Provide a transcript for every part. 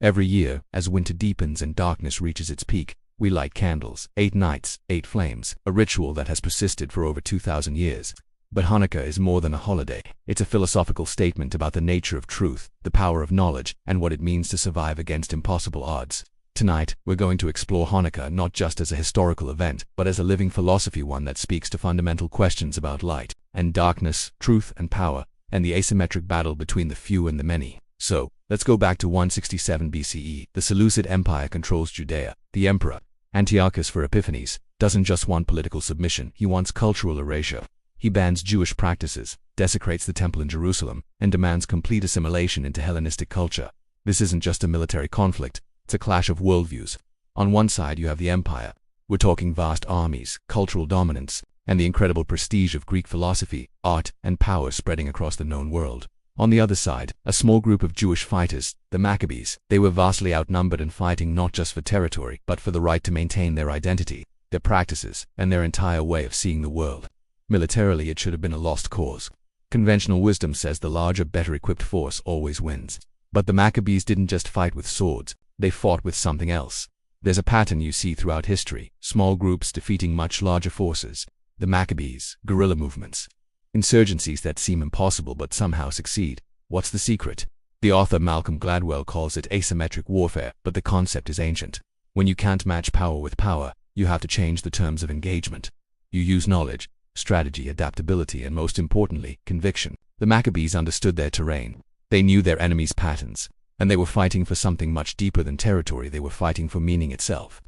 Every year, as winter deepens and darkness reaches its peak, we light candles, 8 nights, 8 flames, a ritual that has persisted for over 2,000 years. But Hanukkah is more than a holiday. It's a philosophical statement about the nature of truth, the power of knowledge, and what it means to survive against impossible odds. Tonight, we're going to explore Hanukkah not just as a historical event, but as a living philosophy, one that speaks to fundamental questions about light and darkness, truth and power, and the asymmetric battle between the few and the many. So, let's go back to 167 BCE. The Seleucid Empire controls Judea. The emperor, Antiochus for Epiphanes, doesn't just want political submission, he wants cultural erasure. He bans Jewish practices, desecrates the temple in Jerusalem, and demands complete assimilation into Hellenistic culture. This isn't just a military conflict, it's a clash of worldviews. On one side you have the empire. We're talking vast armies, cultural dominance, and the incredible prestige of Greek philosophy, art, and power spreading across the known world. On the other side, a small group of Jewish fighters, the Maccabees. They were vastly outnumbered and fighting not just for territory, but for the right to maintain their identity, their practices, and their entire way of seeing the world. Militarily, it should have been a lost cause. Conventional wisdom says the larger, better-equipped force always wins. But the Maccabees didn't just fight with swords, they fought with something else. There's a pattern you see throughout history, small groups defeating much larger forces. The Maccabees, guerrilla movements. Insurgencies that seem impossible but somehow succeed. What's the secret? The author Malcolm Gladwell calls it asymmetric warfare, but the concept is ancient. When you can't match power with power, you have to change the terms of engagement. You use knowledge, strategy, adaptability, and most importantly, conviction. The Maccabees understood their terrain. They knew their enemies' patterns, and they were fighting for something much deeper than territory. They were fighting for meaning itself.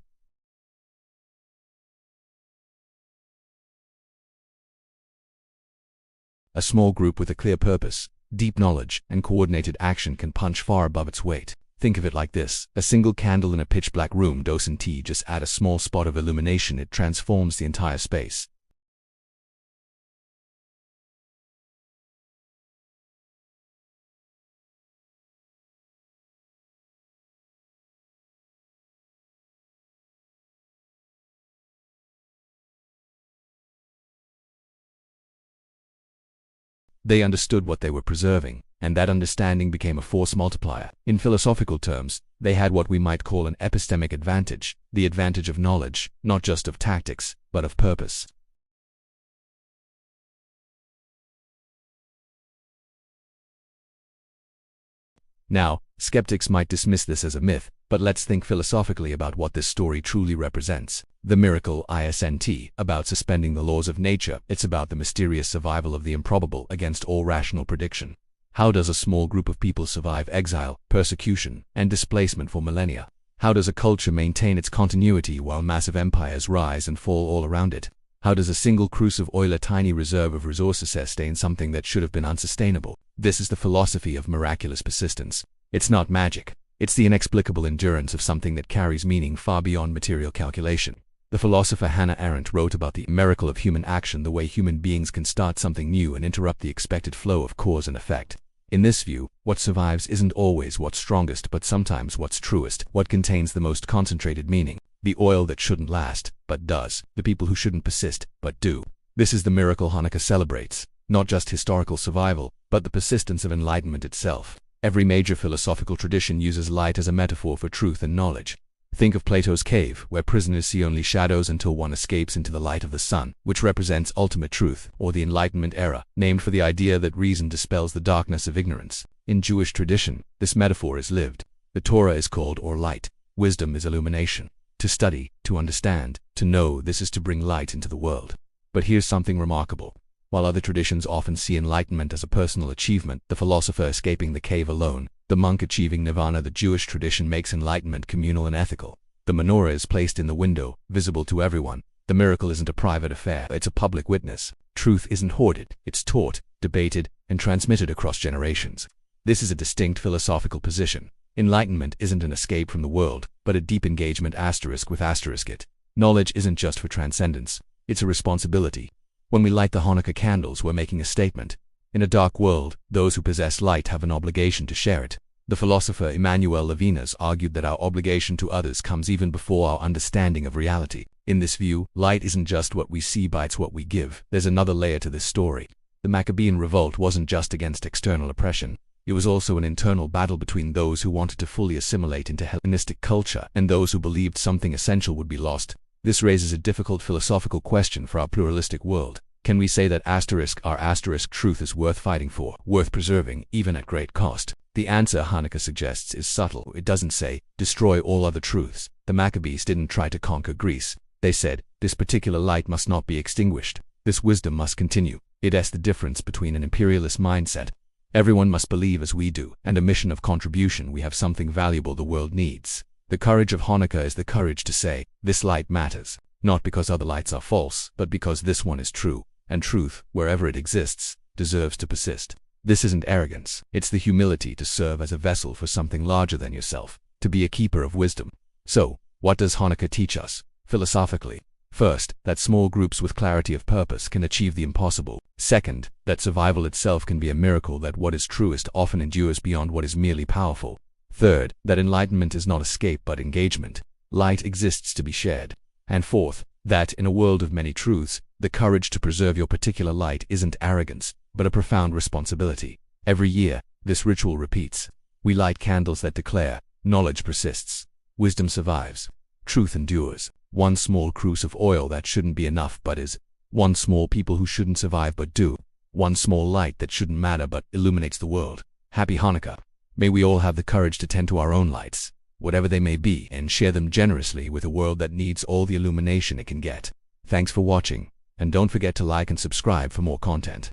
A small group with a clear purpose, deep knowledge, and coordinated action can punch far above its weight. Think of it like this: a single candle in a pitch-black room, dosing tea, just add a small spot of illumination, it transforms the entire space. They understood what they were preserving, and that understanding became a force multiplier. In philosophical terms, they had what we might call an epistemic advantage, the advantage of knowledge, not just of tactics, but of purpose. Now, skeptics might dismiss this as a myth, but let's think philosophically about what this story truly represents. The miracle isn't about suspending the laws of nature, it's about the mysterious survival of the improbable against all rational prediction. How does a small group of people survive exile, persecution, and displacement for millennia? How does a culture maintain its continuity while massive empires rise and fall all around it? How does a single cruse of oil, a tiny reserve of resources, sustain something that should have been unsustainable? This is the philosophy of miraculous persistence. It's not magic. It's the inexplicable endurance of something that carries meaning far beyond material calculation. The philosopher Hannah Arendt wrote about the miracle of human action, the way human beings can start something new and interrupt the expected flow of cause and effect. In this view, what survives isn't always what's strongest, but sometimes what's truest, what contains the most concentrated meaning. The oil that shouldn't last, but does. The people who shouldn't persist, but do. This is the miracle Hanukkah celebrates. Not just historical survival, but the persistence of enlightenment itself. Every major philosophical tradition uses light as a metaphor for truth and knowledge. Think of Plato's cave, where prisoners see only shadows until one escapes into the light of the sun, which represents ultimate truth, or the Enlightenment era, named for the idea that reason dispels the darkness of ignorance. In Jewish tradition, this metaphor is lived. The Torah is called or light. Wisdom is illumination. To study, to understand, to know, this is to bring light into the world. But here's something remarkable. While other traditions often see enlightenment as a personal achievement, the philosopher escaping the cave alone, the monk achieving nirvana, the Jewish tradition makes enlightenment communal and ethical. The menorah is placed in the window, visible to everyone. The miracle isn't a private affair, it's a public witness. Truth isn't hoarded, it's taught, debated, and transmitted across generations. This is a distinct philosophical position. Enlightenment isn't an escape from the world, but a deep engagement with it. Knowledge isn't just for transcendence, it's a responsibility. When we light the Hanukkah candles, we're making a statement. In a dark world, those who possess light have an obligation to share it. The philosopher Emmanuel Levinas argued that our obligation to others comes even before our understanding of reality. In this view, light isn't just what we see, but it's what we give. There's another layer to this story. The Maccabean revolt wasn't just against external oppression. It was also an internal battle between those who wanted to fully assimilate into Hellenistic culture and those who believed something essential would be lost. This raises a difficult philosophical question for our pluralistic world. Can we say that our truth is worth fighting for, worth preserving, even at great cost? The answer Hanukkah suggests is subtle. It doesn't say, destroy all other truths. The Maccabees didn't try to conquer Greece. They said, this particular light must not be extinguished. This wisdom must continue. It's the difference between an imperialist mindset. Everyone must believe as we do, and a mission of contribution. We have something valuable the world needs. The courage of Hanukkah is the courage to say, this light matters, not because other lights are false, but because this one is true, and truth, wherever it exists, deserves to persist. This isn't arrogance, it's the humility to serve as a vessel for something larger than yourself, to be a keeper of wisdom. So, what does Hanukkah teach us, philosophically? First, that small groups with clarity of purpose can achieve the impossible. Second, that survival itself can be a miracle, that what is truest often endures beyond what is merely powerful. Third, that enlightenment is not escape but engagement. Light exists to be shared. And fourth, that in a world of many truths, the courage to preserve your particular light isn't arrogance, but a profound responsibility. Every year, this ritual repeats. We light candles that declare, knowledge persists, wisdom survives, truth endures. One small cruse of oil that shouldn't be enough but is. One small people who shouldn't survive but do. One small light that shouldn't matter but illuminates the world. Happy Hanukkah. May we all have the courage to tend to our own lights, whatever they may be, and share them generously with a world that needs all the illumination it can get. Thanks for watching, and don't forget to like and subscribe for more content.